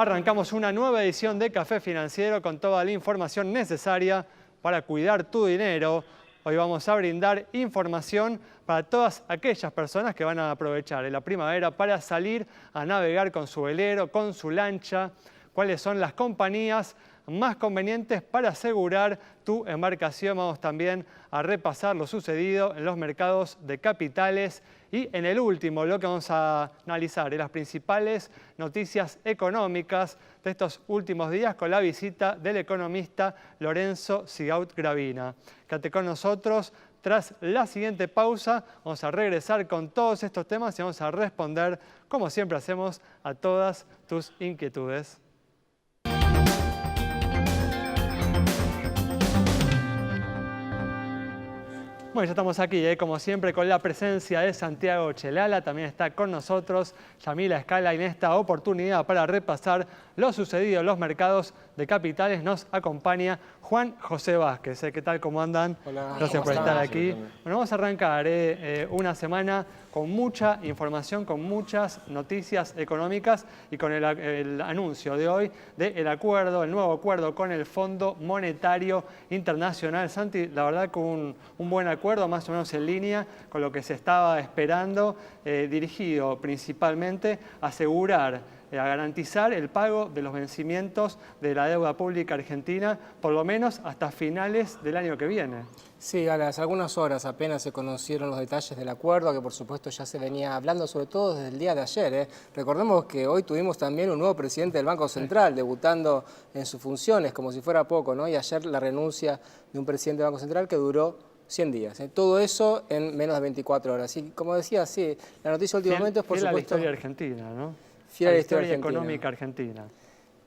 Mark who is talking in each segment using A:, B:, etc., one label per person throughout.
A: Arrancamos una nueva edición de Café Financiero con toda la información necesaria para cuidar tu dinero. Hoy vamos a brindar información para todas aquellas personas que van a aprovechar en la primavera para salir a navegar con su velero, con su lancha. Cuáles son las compañías más convenientes para asegurar tu embarcación. Vamos también a repasar lo sucedido en los mercados de capitales. Y en el último bloque vamos a analizar las principales noticias económicas de estos últimos días con la visita del economista Lorenzo Sigaut Gravina. Quédate con nosotros. Tras la siguiente pausa vamos a regresar con todos estos temas y vamos a responder, como siempre hacemos, a todas tus inquietudes. Bueno, ya estamos aquí, como siempre, con la presencia de Santiago Chelala. También está con nosotros Yamila Escala. Y en esta oportunidad para repasar lo sucedido en los mercados de capitales nos acompaña Juan José Vázquez. ¿Qué tal? ¿Cómo andan?
B: Hola.
A: Gracias por estar aquí. Bueno, vamos a arrancar una semana con mucha información, con muchas noticias económicas y con el anuncio de hoy del acuerdo, el nuevo acuerdo con el Fondo Monetario Internacional. Santi, la verdad que un buen acuerdo, más o menos en línea con lo que se estaba esperando, dirigido principalmente a asegurar, a garantizar el pago de los vencimientos de la deuda pública argentina, por lo menos hasta finales del año que viene.
B: Sí, a las algunas horas apenas se conocieron los detalles del acuerdo, que por supuesto ya se venía hablando, sobre todo desde el día de ayer. Recordemos que hoy tuvimos también un nuevo presidente del Banco Central, debutando en sus funciones, como si fuera poco, ¿no? Y ayer la renuncia de un presidente del Banco Central que duró 100 días. Todo eso en menos de 24 horas. Y como decía, sí, la noticia últimamente es por supuesto...
A: Fiel a la historia argentina, ¿no?
B: Fiel a la
A: historia económica argentina.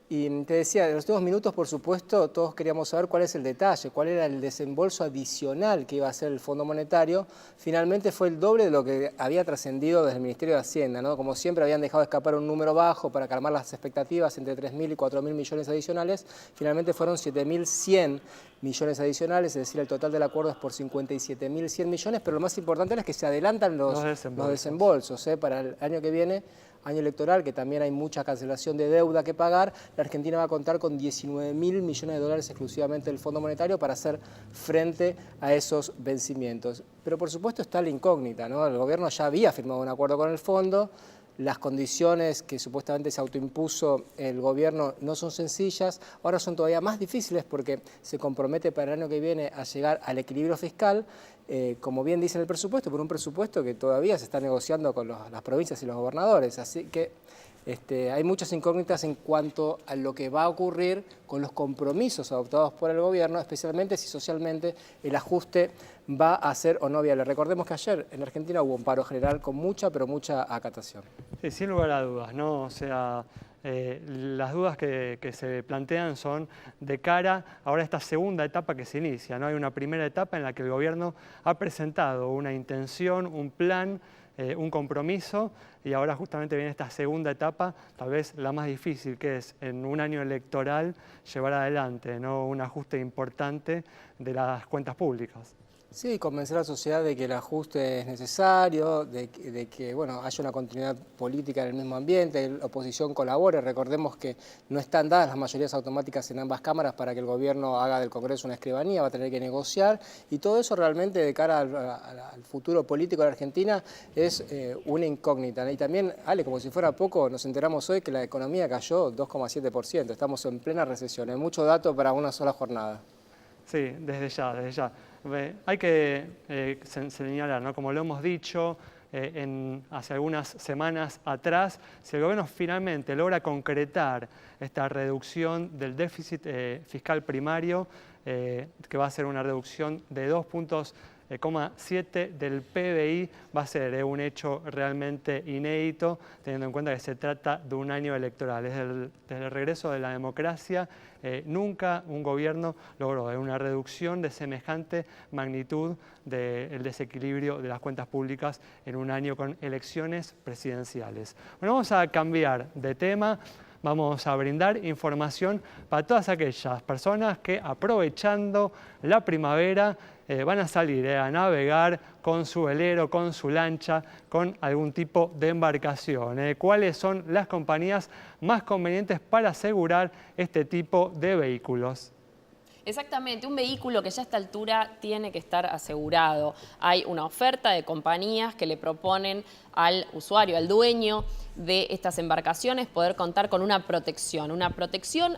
B: Y te decía, en los últimos minutos, por supuesto, todos queríamos saber cuál es el detalle, cuál era el desembolso adicional que iba a hacer el Fondo Monetario. Finalmente fue el doble de lo que había trascendido desde el Ministerio de Hacienda, ¿no? Como siempre habían dejado escapar un número bajo para calmar las expectativas entre 3.000 y 4.000 millones adicionales. Finalmente fueron 7.100 millones adicionales, es decir, el total del acuerdo es por 57.100 millones, pero lo más importante es que se adelantan los desembolsos para el año que viene, año electoral, que también hay mucha cancelación de deuda que pagar. La Argentina va a contar con 19.000 millones de dólares exclusivamente del Fondo Monetario para hacer frente a esos vencimientos. Pero por supuesto está la incógnita, ¿no? El gobierno ya había firmado un acuerdo con el fondo. Las condiciones que supuestamente se autoimpuso el gobierno no son sencillas, ahora son todavía más difíciles porque se compromete para el año que viene a llegar al equilibrio fiscal, como bien dice en el presupuesto, por un presupuesto que todavía se está negociando con las provincias y los gobernadores. Así que hay muchas incógnitas en cuanto a lo que va a ocurrir con los compromisos adoptados por el gobierno, especialmente si socialmente el ajuste va a ser o no viable. Recordemos que ayer en Argentina hubo un paro general con mucha, pero mucha acatación.
A: Sí, sin lugar a dudas, ¿no? O sea, las dudas que se plantean son de cara ahora a esta segunda etapa que se inicia, ¿no? Hay una primera etapa en la que el gobierno ha presentado una intención, un plan, un compromiso, y ahora justamente viene esta segunda etapa, tal vez la más difícil, que es en un año electoral llevar adelante, ¿no? Un ajuste importante de las cuentas públicas.
B: Sí, convencer a la sociedad de que el ajuste es necesario, de que bueno, haya una continuidad política en el mismo ambiente, la oposición colabore. Recordemos que no están dadas las mayorías automáticas en ambas cámaras para que el gobierno haga del Congreso una escribanía, va a tener que negociar, y todo eso realmente de cara al futuro político de la Argentina es una incógnita. Y también, Ale, como si fuera poco, nos enteramos hoy que la economía cayó 2,7%, estamos en plena recesión, hay mucho dato para una sola jornada.
A: Sí, desde ya. Hay que señalar, ¿no? Como lo hemos dicho hace algunas semanas atrás, si el gobierno finalmente logra concretar esta reducción del déficit fiscal primario, que va a ser una reducción de 2,7 del PBI, va a ser un hecho realmente inédito, teniendo en cuenta que se trata de un año electoral. Desde el regreso de la democracia, nunca un gobierno logró una reducción de semejante magnitud del desequilibrio de las cuentas públicas en un año con elecciones presidenciales. Bueno, vamos a cambiar de tema. vamos a brindar información para todas aquellas personas que, aprovechando la primavera, van a salir a navegar con su velero, con su lancha, con algún tipo de embarcación. ¿Cuáles son las compañías más convenientes para asegurar este tipo de vehículos?
C: Exactamente, un vehículo que ya a esta altura tiene que estar asegurado. Hay una oferta de compañías que le proponen al usuario, al dueño de estas embarcaciones, poder contar con una protección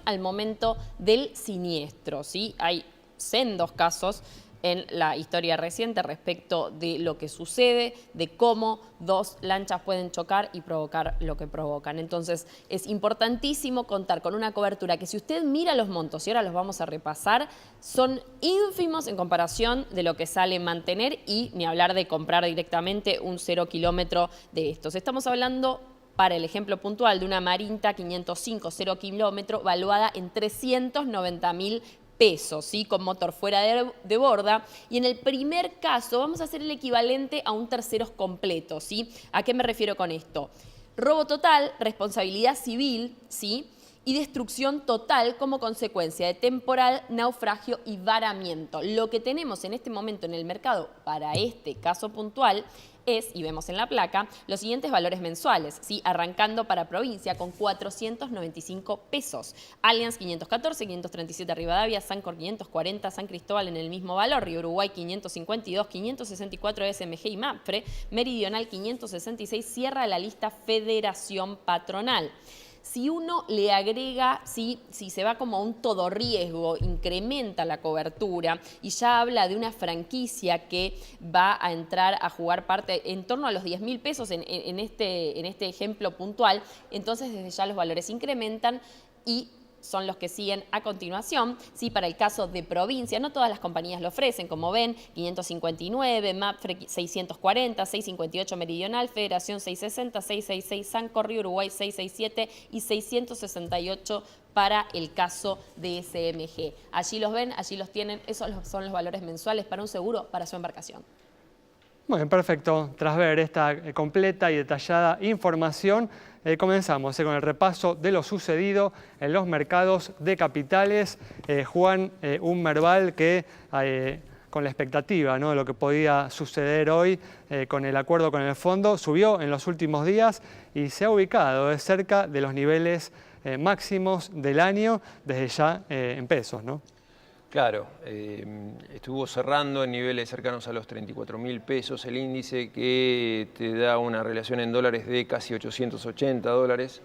C: al momento del siniestro, ¿sí? Hay sendos casos en la historia reciente respecto de lo que sucede, de cómo dos lanchas pueden chocar y provocar lo que provocan. Entonces, es importantísimo contar con una cobertura que, si usted mira los montos, y ahora los vamos a repasar, son ínfimos en comparación de lo que sale mantener, y ni hablar de comprar directamente un 0 kilómetro de estos. Estamos hablando, para el ejemplo puntual, de una Marinta 505 0 kilómetro valuada en 390.000 pesos, ¿sí? Con motor fuera de borda. Y en el primer caso vamos a hacer el equivalente a un terceros completo, ¿sí? ¿A qué me refiero con esto? Robo total, responsabilidad civil, ¿sí? Y destrucción total como consecuencia de temporal, naufragio y varamiento. Lo que tenemos en este momento en el mercado para este caso puntual es, y vemos en la placa, los siguientes valores mensuales, ¿sí? Arrancando para provincia con 495 pesos. Allianz 514, 537 Rivadavia, Sancor 540, San Cristóbal en el mismo valor, Río Uruguay 552, 564 SMG y Mapfre, Meridional 566, cierra la lista Federación Patronal. Si uno le agrega, si se va como a un todo riesgo, incrementa la cobertura y ya habla de una franquicia que va a entrar a jugar parte en torno a los 10.000 pesos en este ejemplo puntual, entonces desde ya los valores incrementan y son los que siguen a continuación. Sí, para el caso de provincia, no todas las compañías lo ofrecen, como ven, 559, Mapfre 640, 658 Meridional, Federación 660, 666 Sancor, Río Uruguay 667 y 668 para el caso de SMG. Allí los ven, allí los tienen, esos son los valores mensuales para un seguro para su embarcación.
A: Muy bien, perfecto. Tras ver esta completa y detallada información, comenzamos con el repaso de lo sucedido en los mercados de capitales. Juan, un Merval que, con la expectativa, ¿no?, de lo que podía suceder hoy con el acuerdo con el fondo, subió en los últimos días y se ha ubicado cerca de los niveles máximos del año, desde ya en pesos, ¿no?
D: Claro, estuvo cerrando en niveles cercanos a los 34.000 pesos el índice, que te da una relación en dólares de casi 880 dólares.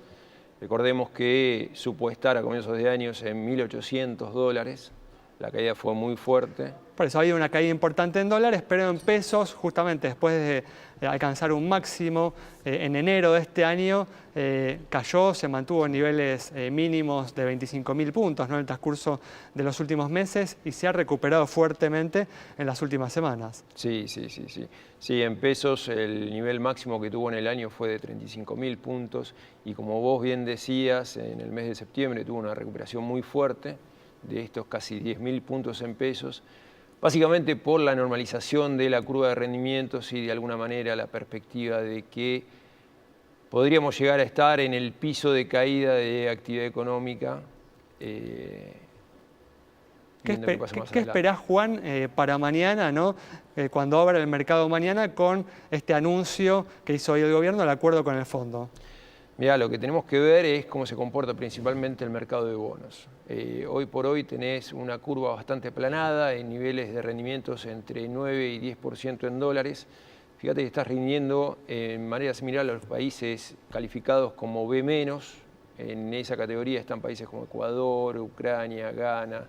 D: Recordemos que supo estar a comienzos de años en 1.800 dólares. La caída fue muy fuerte.
A: Por eso había una caída importante en dólares, pero en pesos, justamente después de alcanzar un máximo en enero de este año, cayó, se mantuvo en niveles mínimos de 25.000 puntos, ¿no?, en el transcurso de los últimos meses, y se ha recuperado fuertemente en las últimas semanas.
D: Sí. Sí, en pesos el nivel máximo que tuvo en el año fue de 35.000 puntos, y como vos bien decías, en el mes de septiembre tuvo una recuperación muy fuerte de estos casi 10.000 puntos en pesos, básicamente por la normalización de la curva de rendimientos y de alguna manera la perspectiva de que podríamos llegar a estar en el piso de caída de actividad económica.
A: ¿Qué esperás, Juan, para mañana, ¿no? Cuando abra el mercado mañana con este anuncio que hizo hoy el gobierno, el acuerdo con el fondo?
D: Mirá, lo que tenemos que ver es cómo se comporta principalmente el mercado de bonos. Hoy por hoy tenés una curva bastante aplanada en niveles de rendimientos entre 9 y 10% en dólares. Fíjate que estás rindiendo en manera similar a los países calificados como B-. En esa categoría están países como Ecuador, Ucrania, Ghana.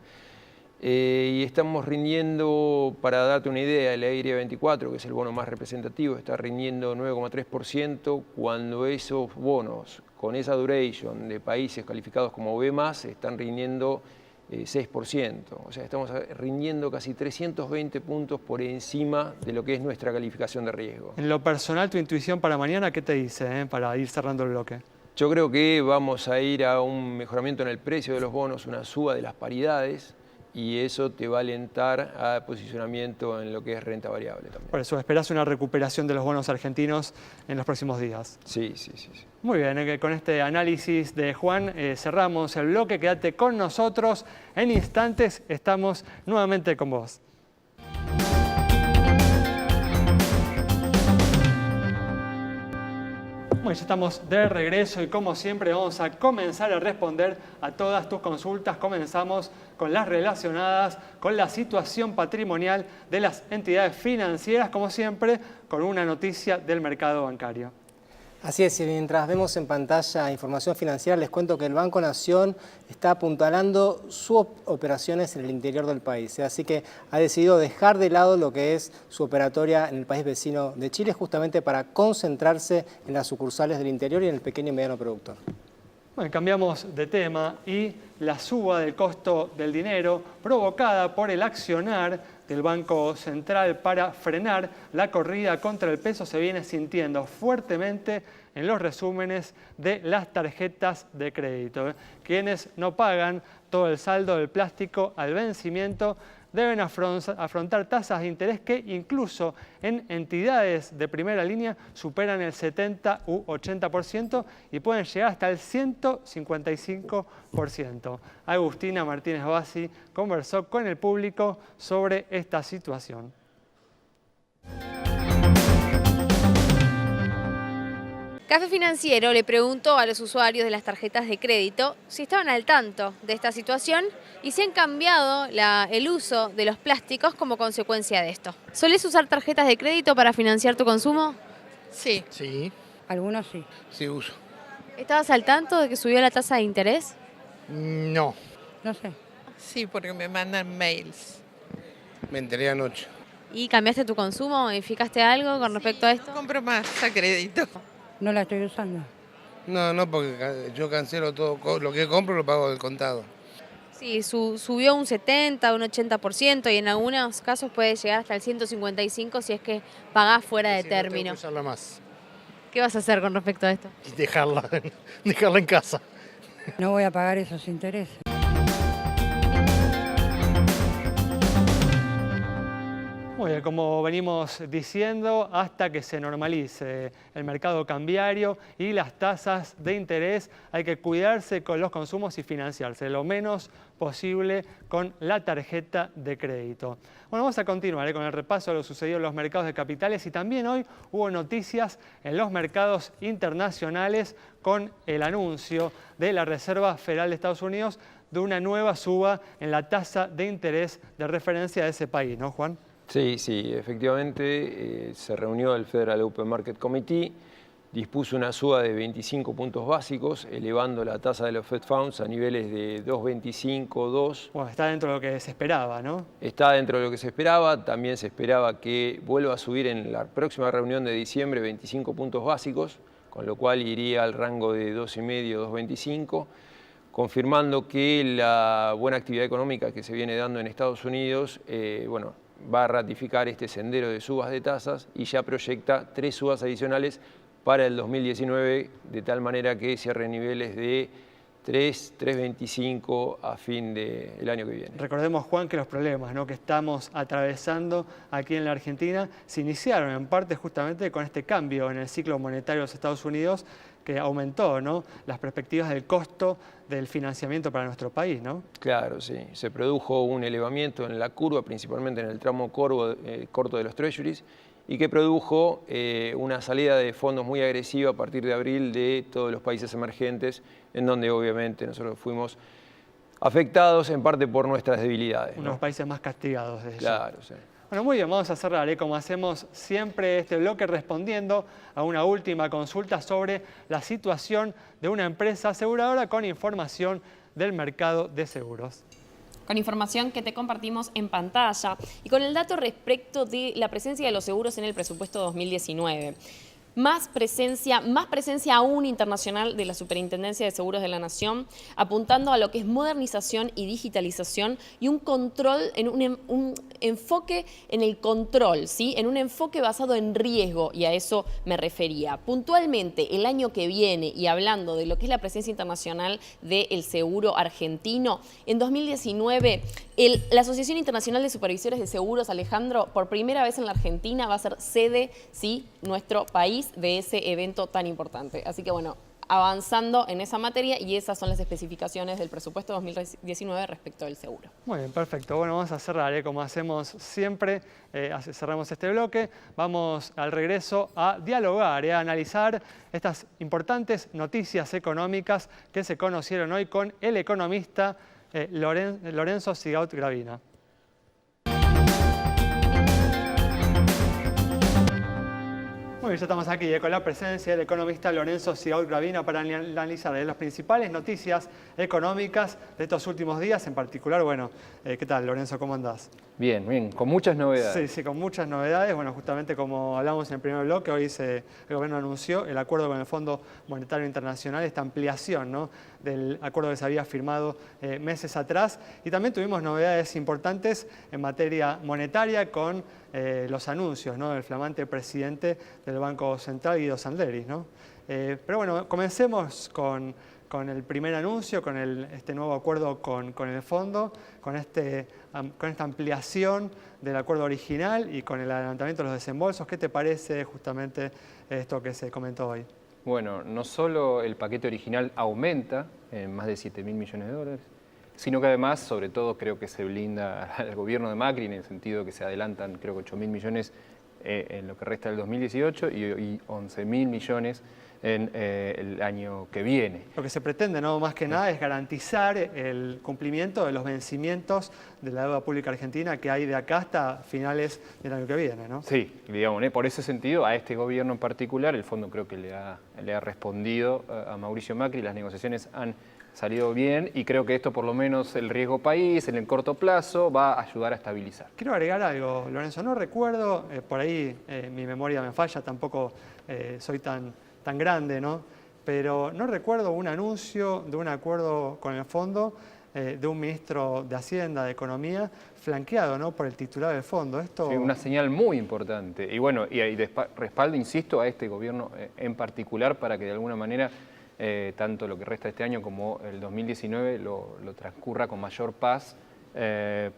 D: Y estamos rindiendo, para darte una idea, el EIRE 24, que es el bono más representativo, está rindiendo 9,3%, cuando esos bonos con esa duration de países calificados como B+, están rindiendo 6%. O sea, estamos rindiendo casi 320 puntos por encima de lo que es nuestra calificación de riesgo.
A: En lo personal, tu intuición para mañana, ¿qué te dice, para ir cerrando el bloque?
D: Yo creo que vamos a ir a un mejoramiento en el precio de los bonos, una suba de las paridades, y eso te va a alentar a posicionamiento en lo que es renta variable también.
A: Por eso, ¿esperás una recuperación de los bonos argentinos en los próximos días?
D: Sí.
A: Muy bien, con este análisis de Juan cerramos el bloque. Quédate con nosotros. En instantes estamos nuevamente con vos. Bueno, ya estamos de regreso y como siempre vamos a comenzar a responder a todas tus consultas. Comenzamos con las relacionadas con la situación patrimonial de las entidades financieras, como siempre, con una noticia del mercado bancario.
B: Así es, y mientras vemos en pantalla información financiera, les cuento que el Banco Nación está apuntalando sus operaciones en el interior del país. Así que ha decidido dejar de lado lo que es su operatoria en el país vecino de Chile, justamente para concentrarse en las sucursales del interior y en el pequeño y mediano productor.
A: Bueno, cambiamos de tema y la suba del costo del dinero provocada por el accionar del Banco Central para frenar la corrida contra el peso se viene sintiendo fuertemente en los resúmenes de las tarjetas de crédito. Quienes no pagan todo el saldo del plástico al vencimiento deben afrontar tasas de interés que incluso en entidades de primera línea superan el 70 u 80% y pueden llegar hasta el 155%. Agustina Martínez Bassi conversó con el público sobre esta situación.
E: Café Financiero le preguntó a los usuarios de las tarjetas de crédito si estaban al tanto de esta situación y si han cambiado el uso de los plásticos como consecuencia de esto. ¿Solés usar tarjetas de crédito para financiar tu consumo?
F: Sí.
G: Sí,
F: Algunos sí.
G: sí uso.
E: ¿Estabas al tanto de que subió la tasa de interés?
G: No,
F: No sé.
H: Sí, porque me mandan mails.
G: me enteré anoche.
E: ¿Y cambiaste tu consumo? ¿Modificaste algo con respecto a esto?
H: Compro más a crédito.
F: No la estoy usando.
G: No, porque yo cancelo todo, lo que compro lo pago del contado.
E: Sí, subió un 70, un 80% y en algunos casos puede llegar hasta el 155 si es que pagás fuera de
G: Si no, tengo que
E: término.
G: usarla más
E: ¿Qué vas a hacer con respecto a esto?
G: y dejarla en casa.
F: No voy a pagar esos intereses.
A: Muy bien, como venimos diciendo, hasta que se normalice el mercado cambiario y las tasas de interés, hay que cuidarse con los consumos y financiarse lo menos posible con la tarjeta de crédito. Bueno, vamos a continuar con el repaso de lo sucedido en los mercados de capitales y también hoy hubo noticias en los mercados internacionales con el anuncio de la Reserva Federal de Estados Unidos de una nueva suba en la tasa de interés de referencia de ese país, ¿no, Juan?
D: Sí, efectivamente se reunió el Federal Open Market Committee, dispuso una suba de 25 puntos básicos, elevando la tasa de los Fed Funds a niveles de 2,25, 2.
A: Bueno, está dentro de lo que se esperaba, ¿no?
D: Está dentro de lo que se esperaba, también se esperaba que vuelva a subir en la próxima reunión de diciembre 25 puntos básicos, con lo cual iría al rango de 2,5, 2,25, confirmando que la buena actividad económica que se viene dando en Estados Unidos, va a ratificar este sendero de subas de tasas y ya proyecta 3 subas adicionales para el 2019, de tal manera que cierre niveles de 3,25 a fin del año que viene.
A: Recordemos, Juan, que los problemas, ¿no?, que estamos atravesando aquí en la Argentina se iniciaron en parte justamente con este cambio en el ciclo monetario de los Estados Unidos que aumentó, ¿no?, las perspectivas del costo del financiamiento para nuestro país, ¿no?
D: Claro, sí. Se produjo un elevamiento en la curva, principalmente en el tramo corto de los treasuries, y que produjo una salida de fondos muy agresiva a partir de abril de todos los países emergentes, en donde obviamente nosotros fuimos afectados en parte por nuestras debilidades,
A: Uno de los países más castigados de eso.
D: Claro, sí.
A: Bueno, muy bien, vamos a cerrar, como hacemos siempre este bloque, respondiendo a una última consulta sobre la situación de una empresa aseguradora con información del mercado de seguros.
C: Con información que te compartimos en pantalla y con el dato respecto de la presencia de los seguros en el presupuesto 2019. más presencia aún internacional de la Superintendencia de Seguros de la Nación, apuntando a lo que es modernización y digitalización y un control, un enfoque en el control, ¿sí? En un enfoque basado en riesgo, y a eso me refería. Puntualmente, el año que viene, y hablando de lo que es la presencia internacional del seguro argentino, en 2019, la Asociación Internacional de Supervisores de Seguros, Alejandro, por primera vez en la Argentina va a ser sede, ¿sí?, nuestro país, de ese evento tan importante. Así que bueno, avanzando en esa materia, y esas son las especificaciones del presupuesto 2019 respecto del seguro.
A: Muy bien, perfecto. Bueno, vamos a cerrar, como hacemos siempre, cerramos este bloque. Vamos al regreso a dialogar, a analizar estas importantes noticias económicas que se conocieron hoy con el economista Lorenzo Sigaud Gravina. Muy bien, ya estamos aquí con la presencia del economista Lorenzo Sigaud Gravina para analizar las principales noticias económicas de estos últimos días. En particular, bueno, ¿qué tal, Lorenzo? ¿Cómo andás?
I: Bien, bien, con muchas novedades.
A: Sí, con muchas novedades. Bueno, justamente como hablamos en el primer bloque, hoy el gobierno anunció el acuerdo con el Fondo Monetario Internacional, esta ampliación, ¿no?, del acuerdo que se había firmado meses atrás. Y también tuvimos novedades importantes en materia monetaria con los anuncios, ¿no?, del flamante presidente del Banco Central, Guido Sandleri, ¿no? Pero bueno, comencemos con el primer anuncio, con este nuevo acuerdo con el fondo, con esta ampliación del acuerdo original y con el adelantamiento de los desembolsos. ¿Qué te parece justamente esto que se comentó hoy?
I: Bueno, no solo el paquete original aumenta en más de 7.000 millones de dólares, sino que además, sobre todo, creo que se blinda al gobierno de Macri, en el sentido que se adelantan, creo que 8.000 millones en lo que resta del 2018 y 11.000 millones en el año que viene.
A: Lo que se pretende, ¿no?, más que nada, es garantizar el cumplimiento de los vencimientos de la deuda pública argentina que hay de acá hasta finales del año que viene, ¿no?
I: Sí, digamos, por ese sentido, a este gobierno en particular, el fondo creo que le ha respondido a Mauricio Macri, las negociaciones han salido bien y creo que esto, por lo menos el riesgo país, en el corto plazo, va a ayudar a estabilizar.
A: Quiero agregar algo, Lorenzo, no recuerdo, por ahí mi memoria me falla, tampoco soy tan grande, ¿no? Pero no recuerdo un anuncio de un acuerdo con el fondo de un ministro de Hacienda, de Economía, flanqueado, ¿no?, por el titular del fondo. Esto...
I: Sí, una señal muy importante. Y bueno, y respaldo, insisto, a este gobierno en particular para que de alguna manera tanto lo que resta de este año como el 2019 lo transcurra con mayor paz,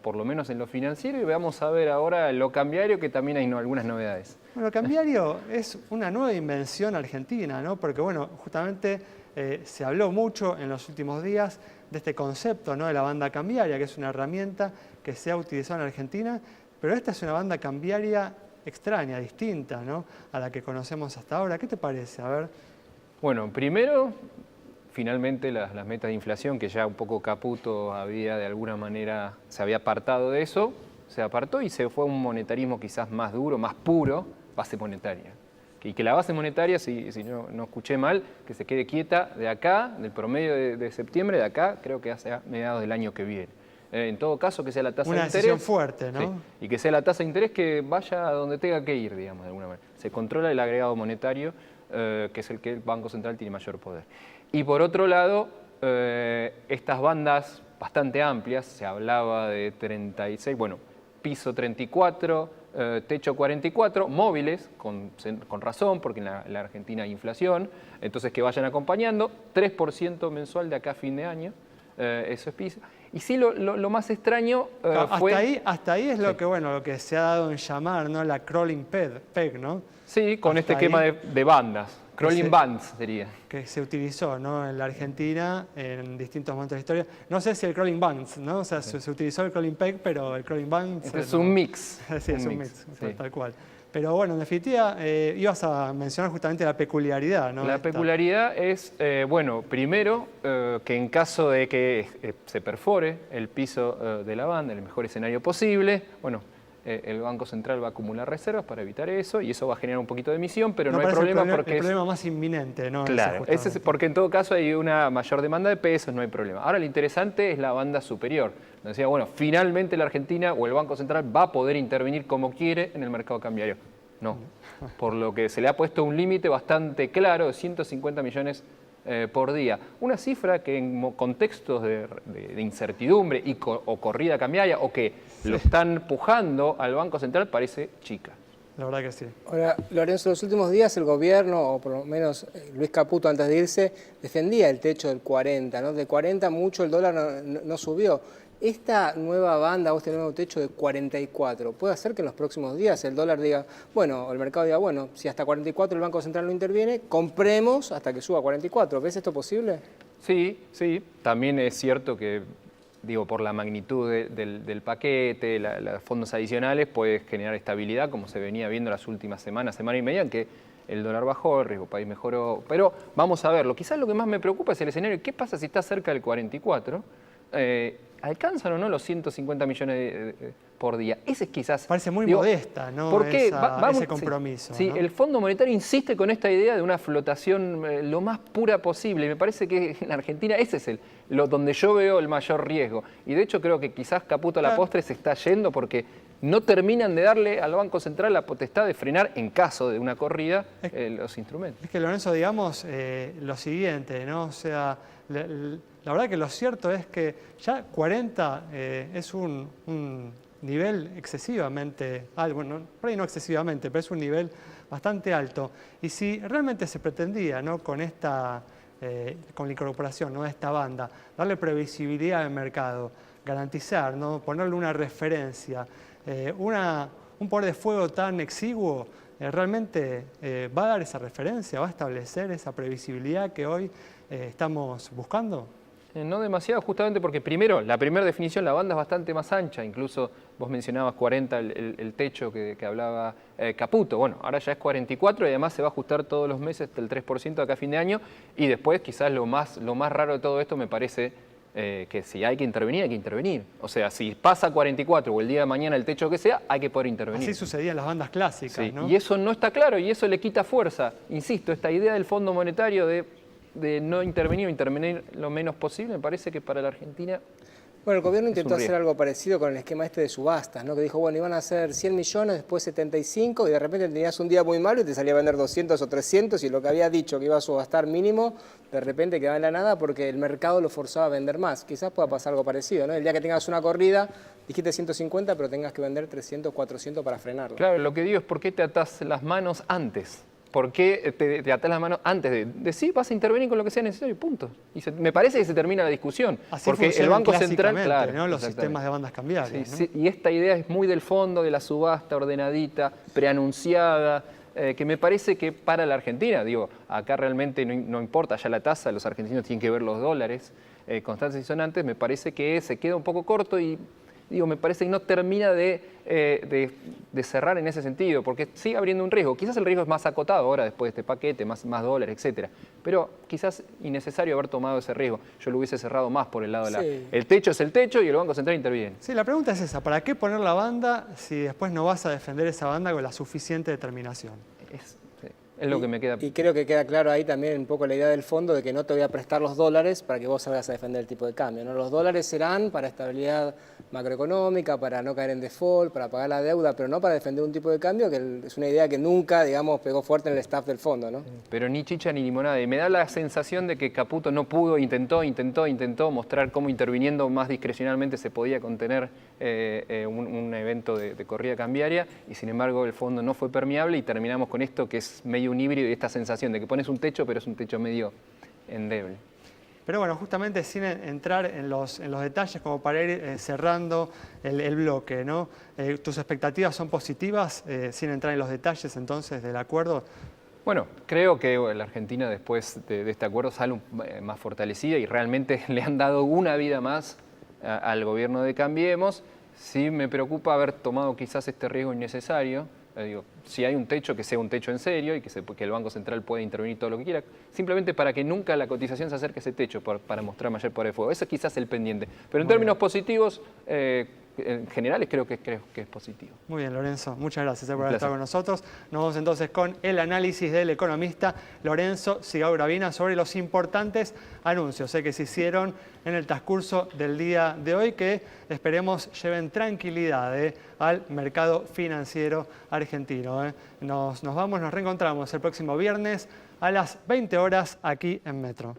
I: por lo menos en lo financiero, y vamos a ver ahora lo cambiario, que también hay algunas novedades.
A: Bueno, el cambiario es una nueva invención argentina, ¿no? Porque bueno, justamente se habló mucho en los últimos días de este concepto, ¿no?, de la banda cambiaria, que es una herramienta que se ha utilizado en Argentina, pero esta es una banda cambiaria extraña, distinta, ¿no?, a la que conocemos hasta ahora. ¿Qué te parece? A ver.
I: Bueno, primero, finalmente las metas de inflación, que ya un poco Caputo había de alguna manera, se había apartado de eso, se apartó y se fue a un monetarismo quizás más duro, más puro, base monetaria. Y que la base monetaria, si no escuché mal, que se quede quieta de acá, del promedio de septiembre, de acá, creo que hacia mediados del año que viene. En todo caso, que sea la tasa de interés.
A: Una decisión fuerte, ¿no?
I: Sí, y que sea la tasa de interés que vaya a donde tenga que ir, digamos, de alguna manera. Se controla el agregado monetario, que es el que el Banco Central tiene mayor poder. Y por otro lado, estas bandas bastante amplias, se hablaba de 36, bueno, piso 34, techo 44, móviles, con razón, porque en la Argentina hay inflación, entonces que vayan acompañando, 3% mensual de acá a fin de año, eso es piso. Y sí, lo más extraño fue...
A: Hasta ahí es lo que se ha dado en llamar, ¿no?, la crawling peg, ¿no?
I: Sí, con este esquema de bandas. Crawling bands sería.
A: Que se utilizó, ¿no?, en la Argentina en distintos momentos de la historia. No sé si el crawling bands, ¿no? O sea, sí, se utilizó el crawling peg, pero el crawling bands...
I: Es un mix.
A: Sí, es un mix, sí, tal cual. Pero bueno, en definitiva, ibas a mencionar justamente la peculiaridad, ¿no?
I: La peculiaridad es, bueno, primero, que en caso de que se perfore el piso de la banda, en el mejor escenario posible, bueno, el Banco Central va a acumular reservas para evitar eso y eso va a generar un poquito de emisión, pero no hay problema porque
A: el problema más inminente, ¿no?
I: Claro, ese es porque en todo caso hay una mayor demanda de pesos, no hay problema. Ahora lo interesante es la banda superior. Nos decía, bueno, finalmente la Argentina o el Banco Central va a poder intervenir como quiere en el mercado cambiario. no. Por lo que se le ha puesto un límite bastante claro de 150 millones por día. Una cifra que en contextos de incertidumbre o corrida cambiaria o que lo están pujando al Banco Central parece chica.
A: La verdad que sí.
B: Ahora, Lorenzo, en los últimos días el gobierno, o por lo menos Luis Caputo antes de irse, defendía el techo del 40, ¿no? De 40 mucho el dólar no subió. Esta nueva banda, o este nuevo techo de 44, ¿puede hacer que en los próximos días el dólar diga, bueno, o el mercado diga, bueno, si hasta 44 el Banco Central no interviene, compremos hasta que suba a 44? ¿Ves esto posible?
I: Sí, sí. También es cierto que, digo, por la magnitud del paquete, los fondos adicionales, puede generar estabilidad, como se venía viendo las últimas semanas, semana y media, en que el dólar bajó, el riesgo país mejoró. Pero vamos a verlo. Quizás lo que más me preocupa es el escenario. ¿Qué pasa si está cerca del 44? ¿Alcanzan o no los 150 millones por día? Ese es quizás...
A: Parece muy modesta, ¿no?
I: ¿Por qué?
A: Ese compromiso.
I: Sí,
A: ¿no?
I: El Fondo Monetario insiste con esta idea de una flotación lo más pura posible. Y me parece que en Argentina ese es donde yo veo el mayor riesgo. Y de hecho creo que quizás Caputo a la postre se está yendo porque no terminan de darle al Banco Central la potestad de frenar, en caso de una corrida, los instrumentos.
A: Es que, Lorenzo, digamos lo siguiente, ¿no? O sea, la verdad que lo cierto es que ya 40 es un nivel excesivamente alto, bueno, por ahí no excesivamente, pero es un nivel bastante alto. Y si realmente se pretendía, ¿no? Con la incorporación, ¿no? de esta banda, darle previsibilidad al mercado, garantizar, ¿no? Ponerle una referencia, un poder de fuego tan exiguo, realmente va a dar esa referencia, va a establecer esa previsibilidad que hoy estamos buscando.
I: No demasiado, justamente porque primero, la primera definición, la banda es bastante más ancha, incluso vos mencionabas 40 el techo que hablaba Caputo, bueno, ahora ya es 44 y además se va a ajustar todos los meses hasta el 3% acá a fin de año y después quizás lo más raro de todo esto me parece que si hay que intervenir, hay que intervenir. O sea, si pasa 44 o el día de mañana el techo que sea, hay que poder intervenir.
A: Así sucedía en las bandas clásicas,
I: sí,
A: ¿no?
I: Y eso no está claro y eso le quita fuerza. Insisto, esta idea del Fondo Monetario de no intervenir o intervenir lo menos posible, me parece que para la Argentina...
B: Bueno, el gobierno intentó hacer algo parecido con el esquema este de subastas, ¿no? Que dijo, bueno, iban a hacer 100 millones, después 75, y de repente tenías un día muy malo y te salía a vender 200 o 300, y lo que había dicho que iba a subastar mínimo, de repente quedaba en la nada porque el mercado lo forzaba a vender más. Quizás pueda pasar algo parecido, ¿no? El día que tengas una corrida, dijiste 150, pero tengas que vender 300, 400 para frenarlo.
I: Claro, lo que digo es por qué te atás las manos antes. ¿Por qué te atás las manos antes de decir vas a intervenir con lo que sea necesario? Punto. Y me parece que se termina la discusión.
A: Así
I: porque el Banco Central,
A: claro, ¿no? Los sistemas de bandas cambiarias.
I: Sí,
A: ¿no?
I: sí, y esta idea es muy del fondo, de la subasta ordenadita, preanunciada, que me parece que para la Argentina, digo, acá realmente no importa ya la tasa, los argentinos tienen que ver los dólares constantes y sonantes, me parece que se queda un poco corto y digo, me parece que no termina de cerrar en ese sentido, porque sigue abriendo un riesgo. Quizás el riesgo es más acotado ahora después de este paquete, más dólares, etcétera. Pero quizás innecesario haber tomado ese riesgo. Yo lo hubiese cerrado más por el lado de el techo es el techo y el Banco Central interviene.
A: Sí, la pregunta es esa, ¿para qué poner la banda si después no vas a defender esa banda con la suficiente determinación?
I: Es lo que me queda.
B: Y creo que queda claro ahí también un poco la idea del fondo de que no te voy a prestar los dólares para que vos salgas a defender el tipo de cambio, ¿no? Los dólares serán para estabilidad macroeconómica, para no caer en default, para pagar la deuda, pero no para defender un tipo de cambio que es una idea que nunca, digamos, pegó fuerte en el staff del fondo, ¿no?
I: Pero ni chicha ni limonada. Y me da la sensación de que Caputo no pudo, intentó mostrar cómo interviniendo más discrecionalmente se podía contener un evento de corrida cambiaria y sin embargo el fondo no fue permeable y terminamos con esto que es medio un híbrido y esta sensación de que pones un techo pero es un techo medio endeble.
A: Pero bueno, justamente sin entrar en los detalles, como para ir cerrando el bloque, ¿no? ¿Tus expectativas son positivas sin entrar en los detalles entonces del acuerdo?
I: Bueno, creo que la Argentina después de este acuerdo sale más fortalecida y realmente le han dado una vida más al gobierno de Cambiemos. Sí me preocupa haber tomado quizás este riesgo innecesario. Digo, si hay un techo, que sea un techo en serio y que el Banco Central pueda intervenir todo lo que quiera, simplemente para que nunca la cotización se acerque a ese techo para mostrar mayor poder de fuego. Ese es quizás el pendiente. Pero en términos positivos, en general creo que es positivo.
A: Muy bien, Lorenzo. Muchas gracias por
I: Un
A: estar
I: placer.
A: con nosotros. Nos vamos entonces con el análisis del economista Lorenzo Sigao Gravina sobre los importantes anuncios que se hicieron en el transcurso del día de hoy, que esperemos lleven tranquilidad al mercado financiero argentino. Nos vamos, nos reencontramos el próximo viernes a las 20 horas aquí en Metro.